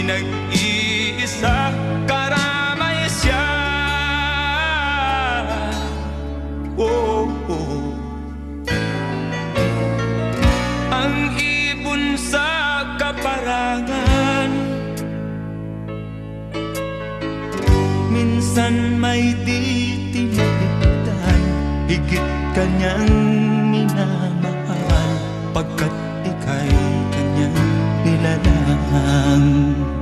nag-iisa, karamay siya. Oh, oh. Ang ibon sa kaparangan, minsan may di tinitipdan, higit kanyang minamahal, pagkat ika'y kanyang nilalang.